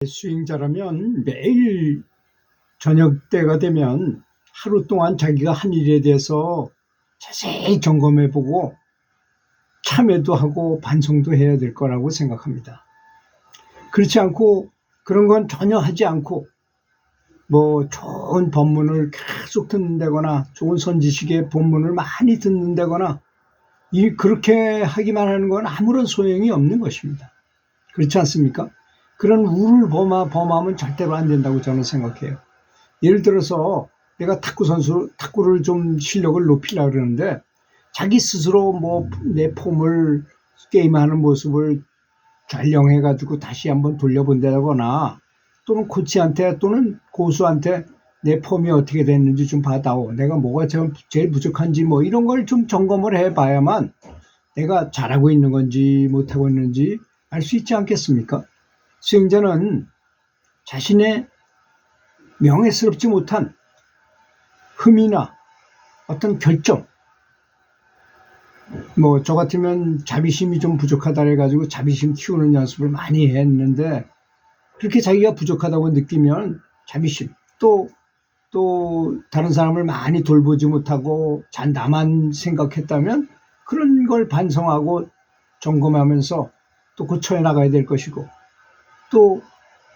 수행자라면 매일 저녁 때가 되면 하루 동안 자기가 한 일에 대해서 자세히 점검해보고 참회도 하고 반성도 해야 될 거라고 생각합니다. 그렇지 않고 그런 건 전혀 하지 않고 뭐 좋은 법문을 계속 듣는다거나 좋은 선지식의 법문을 많이 듣는다거나 그렇게 하기만 하는 건 아무런 소용이 없는 것입니다. 그렇지 않습니까? 그런 우를 범하면 절대로 안 된다고 저는 생각해요. 예를 들어서 내가 탁구를 좀 실력을 높이려고 그러는데 자기 스스로 뭐 내 폼을 게임하는 모습을 촬영해가지고 다시 한번 돌려본다거나 또는 코치한테 또는 고수한테 내 폼이 어떻게 됐는지 좀 봐다오. 내가 뭐가 제일 부족한지 뭐 이런 걸 좀 점검을 해봐야만 내가 잘하고 있는 건지 못하고 있는지 알 수 있지 않겠습니까? 수행자는 자신의 명예스럽지 못한 흠이나 어떤 결정, 뭐 저 같으면 자비심이 좀 부족하다 해가지고 자비심 키우는 연습을 많이 했는데 그렇게 자기가 부족하다고 느끼면 자비심 또 다른 사람을 많이 돌보지 못하고 나만 생각했다면 그런 걸 반성하고 점검하면서 또 고쳐야 나가야 될 것이고 또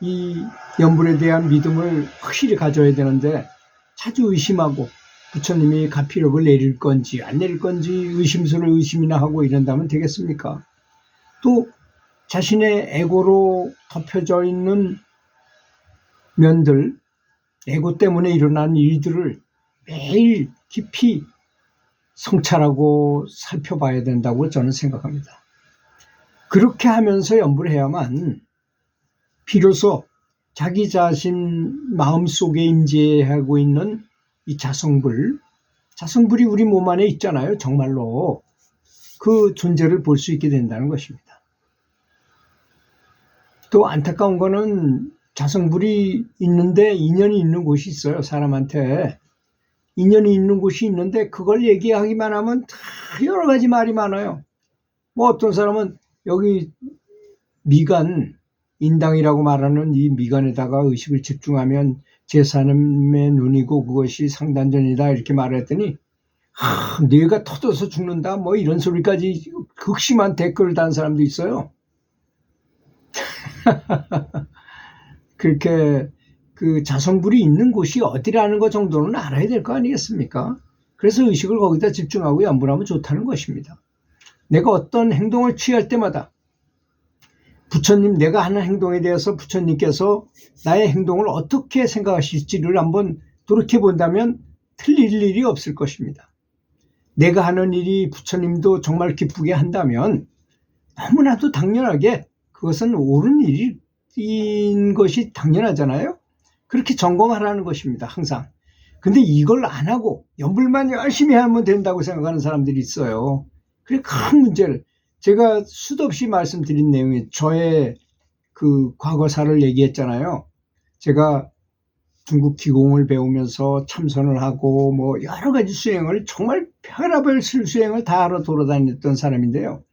이 염불에 대한 믿음을 확실히 가져야 되는데 자주 의심하고 부처님이 가피력을 내릴 건지 안 내릴 건지 의심이나 하고 이런다면 되겠습니까? 또 자신의 에고로 덮여져 있는 면들, 에고 때문에 일어난 일들을 매일 깊이 성찰하고 살펴봐야 된다고 저는 생각합니다. 그렇게 하면서 염불을 해야만 비로소 자기 자신 마음속에 임재하고 있는 이 자성불이 우리 몸 안에 있잖아요. 정말로 그 존재를 볼 수 있게 된다는 것입니다. 또 안타까운 거는 자성불이 있는데 인연이 있는 곳이 있어요. 사람한테 인연이 있는 곳이 있는데 그걸 얘기하기만 하면 다 여러 가지 말이 많아요. 뭐 어떤 사람은 여기 미간, 인당이라고 말하는 이 미간에다가 의식을 집중하면 제3의 눈이고 그것이 상단전이다 이렇게 말했더니 뇌가 터져서 죽는다 뭐 이런 소리까지 극심한 댓글을 단 사람도 있어요. 그렇게 그 자성불이 있는 곳이 어디라는 것 정도는 알아야 될 거 아니겠습니까? 그래서 의식을 거기다 집중하고 염불하면 좋다는 것입니다. 내가 어떤 행동을 취할 때마다 부처님, 내가 하는 행동에 대해서 부처님께서 나의 행동을 어떻게 생각하실지를 한번 돌이켜본다면 틀릴 일이 없을 것입니다. 내가 하는 일이 부처님도 정말 기쁘게 한다면 너무나도 당연하게 그것은 옳은 일인 것이 당연하잖아요. 그렇게 점검하라는 것입니다. 항상. 근데 이걸 안 하고 염불만 열심히 하면 된다고 생각하는 사람들이 있어요. 그래 큰 문제를 제가 수도 없이 말씀드린 내용이 저의 그 과거사를 얘기했잖아요. 제가 중국 기공을 배우면서 참선을 하고 뭐 여러 가지 수행을 정말 별의별 수행을 다 하러 돌아다녔던 사람인데요.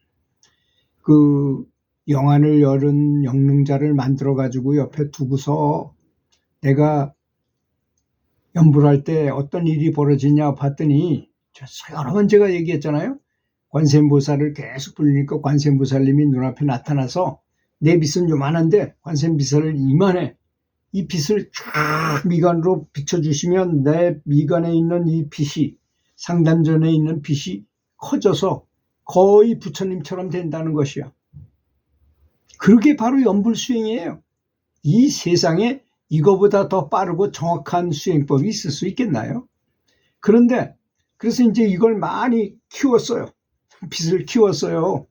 그 영안을 열은 영능자를 만들어 가지고 옆에 두고서 내가 염불할 때 어떤 일이 벌어지냐 봤더니 여러 번 제가 얘기했잖아요. 관세음보살을 계속 불리니까 관세음보살님이 눈앞에 나타나서 내 빛은 요만한데 관세음보살을 이만해. 이 빛을 쫙 미간으로 비춰주시면 내 미간에 있는 이 빛이 상단전에 있는 빛이 커져서 거의 부처님처럼 된다는 것이야. 그게 바로 염불수행이에요. 이 세상에 이거보다 더 빠르고 정확한 수행법이 있을 수 있겠나요? 그런데 그래서 이제 이걸 많이 키웠어요. 빛을 키웠어요.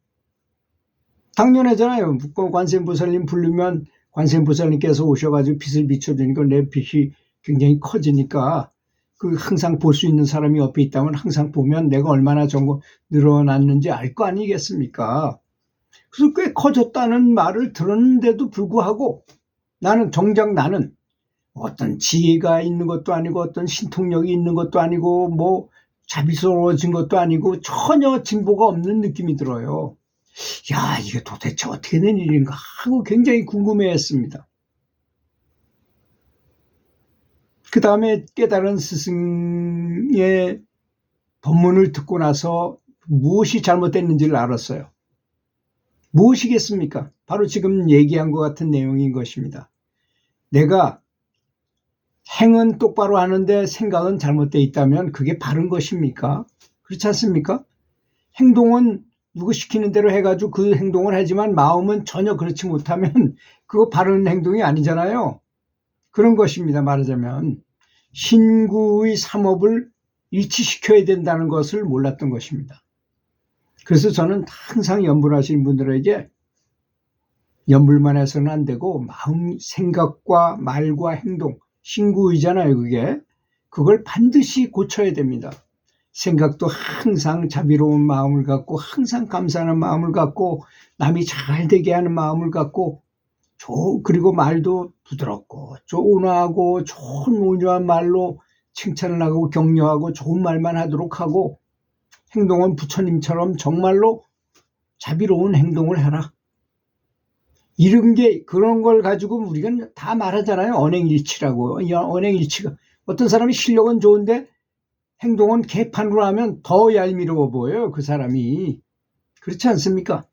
당연하잖아요. 관세음보살님 부르면 관세음보살님께서 오셔가지고 빛을 비춰주니까 내 빛이 굉장히 커지니까 그 항상 볼 수 있는 사람이 옆에 있다면 항상 보면 내가 얼마나 늘어났는지 알 거 아니겠습니까? 그래서 꽤 커졌다는 말을 들었는데도 불구하고 정작 나는 어떤 지혜가 있는 것도 아니고 어떤 신통력이 있는 것도 아니고 뭐 자비스러워진 것도 아니고 전혀 진보가 없는 느낌이 들어요. 야, 이게 도대체 어떻게 된 일인가 하고 굉장히 궁금해했습니다. 그 다음에 깨달은 스승의 법문을 듣고 나서 무엇이 잘못됐는지를 알았어요. 무엇이겠습니까? 바로 지금 얘기한 것 같은 내용인 것입니다. 내가 행은 똑바로 하는데 생각은 잘못되어 있다면 그게 바른 것입니까? 그렇지 않습니까? 행동은 누구 시키는 대로 해가지고 그 행동을 하지만 마음은 전혀 그렇지 못하면 그거 바른 행동이 아니잖아요. 그런 것입니다. 말하자면 신구의 삼업을 일치시켜야 된다는 것을 몰랐던 것입니다. 그래서 저는 항상 연불하시는 분들에게 연불만 해서는 안 되고 마음, 생각과 말과 행동, 신구의잖아요. 그걸 반드시 고쳐야 됩니다. 생각도 항상 자비로운 마음을 갖고 항상 감사하는 마음을 갖고 남이 잘 되게 하는 마음을 갖고 그리고 말도 부드럽고 온화하고 좋은 온유한 말로 칭찬을 하고 격려하고 좋은 말만 하도록 하고 행동은 부처님처럼 정말로 자비로운 행동을 해라. 그런 걸 가지고 우리가 다 말하잖아요. 언행일치라고. 언행일치가 어떤 사람이 실력은 좋은데 행동은 개판으로 하면 더 얄미워 보여요. 그 사람이. 그렇지 않습니까?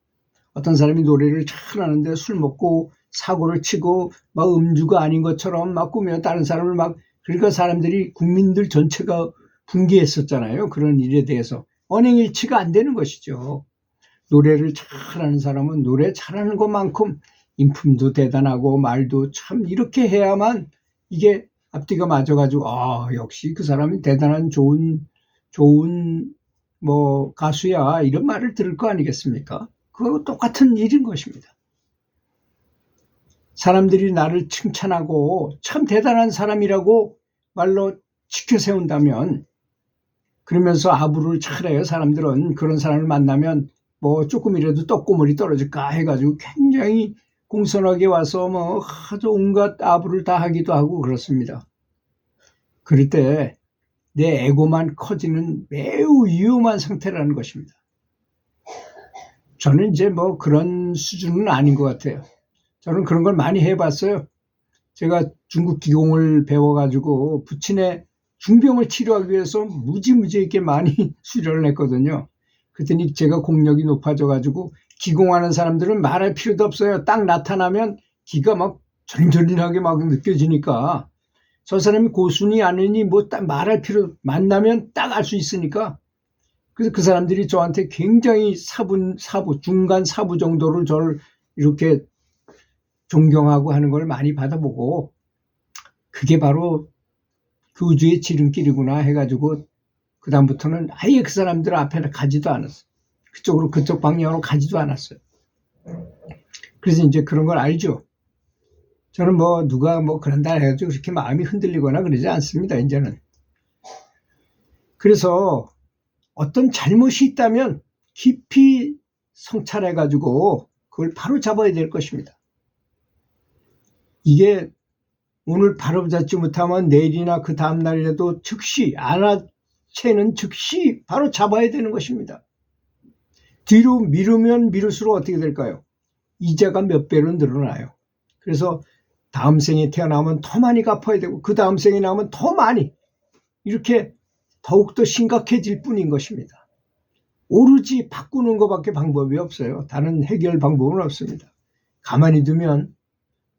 어떤 사람이 노래를 잘하는데 술 먹고 사고를 치고 막 음주가 아닌 것처럼 막 꾸며 다른 사람을 그러니까 사람들이 국민들 전체가 분개했었잖아요. 그런 일에 대해서. 언행일치가 안 되는 것이죠. 노래를 잘하는 사람은 노래 잘하는 것만큼 인품도 대단하고 말도 참 이렇게 해야만 이게 앞뒤가 맞아가지고 역시 그 사람이 대단한 좋은 가수야 이런 말을 들을 거 아니겠습니까? 그거 똑같은 일인 것입니다. 사람들이 나를 칭찬하고 참 대단한 사람이라고 말로 지켜 세운다면 그러면서 아부를 잘해요. 사람들은 그런 사람을 만나면 조금이라도 떡고물이 떨어질까 해가지고 굉장히 공손하게 와서 아주 온갖 아부를 다 하기도 하고 그렇습니다. 그럴 때 내 에고만 커지는 매우 위험한 상태라는 것입니다. 저는 이제 그런 수준은 아닌 것 같아요. 저는 그런 걸 많이 해봤어요. 제가 중국 기공을 배워가지고 부친의 중병을 치료하기 위해서 무지무지하게 많이 수련을 했거든요. 그랬더니 제가 공력이 높아져가지고 기공하는 사람들은 말할 필요도 없어요. 딱 나타나면 기가 막 저린저린하게 막 느껴지니까 저 사람이 고순이 아니니 딱 말할 필요 만나면 딱 알 수 있으니까 그래서 그 사람들이 저한테 굉장히 중간 사부 정도를 저를 이렇게 존경하고 하는 걸 많이 받아보고 그게 바로 교주의 지름길이구나 해가지고 그다음부터는 아예 그 사람들 앞에 가지도 않았어요. 그쪽 방향으로 가지도 않았어요. 그래서 이제 그런 걸 알죠. 저는 누가 그런다 해가지고 그렇게 마음이 흔들리거나 그러지 않습니다. 이제는. 그래서 어떤 잘못이 있다면 깊이 성찰해가지고 그걸 바로 잡아야 될 것입니다. 이게 오늘 바로 잡지 못하면 내일이나 그 다음날이라도 즉시 알아채는 즉시 바로 잡아야 되는 것입니다. 뒤로 미루면 미룰수록 어떻게 될까요? 이자가 몇 배로 늘어나요. 그래서 다음 생에 태어나면 더 많이 갚아야 되고 그 다음 생에 나오면 더 많이 이렇게 더욱더 심각해질 뿐인 것입니다. 오로지 바꾸는 것밖에 방법이 없어요. 다른 해결 방법은 없습니다. 가만히 두면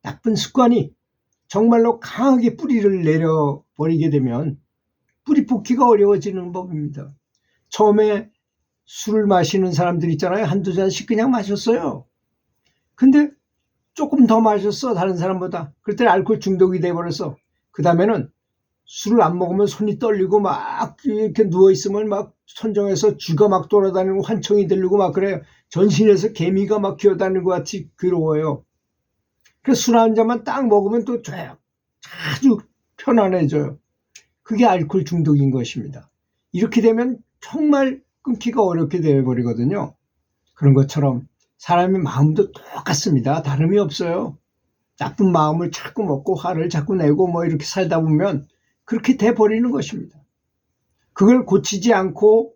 나쁜 습관이 정말로 강하게 뿌리를 내려버리게 되면 뿌리 뽑기가 어려워지는 법입니다. 처음에 술을 마시는 사람들 있잖아요. 한두 잔씩 그냥 마셨어요. 근데 조금 더 마셨어. 다른 사람보다. 그랬더니 알코올 중독이 돼버렸어. 그 다음에는 술을 안 먹으면 손이 떨리고 막 이렇게 누워있으면 막 천정에서 쥐가 막 돌아다니고 환청이 들리고 막 그래요. 전신에서 개미가 막 기어다니는 것 같이 괴로워요. 그래서 술 한 잔만 딱 먹으면 또 아주 편안해져요. 그게 알코올 중독인 것입니다. 이렇게 되면 정말 끊기가 어렵게 되어버리거든요. 그런 것처럼 사람의 마음도 똑같습니다. 다름이 없어요. 나쁜 마음을 자꾸 먹고 화를 자꾸 내고 이렇게 살다 보면 그렇게 돼버리는 것입니다. 그걸 고치지 않고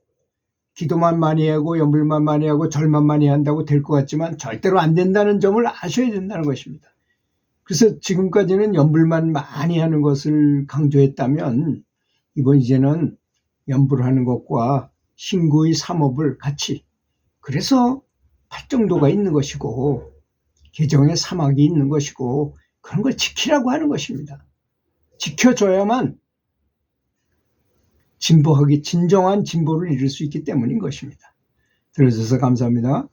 기도만 많이 하고 연불만 많이 하고 절만 많이 한다고 될 것 같지만 절대로 안 된다는 점을 아셔야 된다는 것입니다. 그래서 지금까지는 연불만 많이 하는 것을 강조했다면 이제는 연불 하는 것과 신구의 삼업을 같이, 그래서 팔정도가 있는 것이고 개정의 사막이 있는 것이고 그런 걸 지키라고 하는 것입니다. 지켜줘야만 진정한 진보를 이룰 수 있기 때문인 것입니다. 들어주셔서 감사합니다.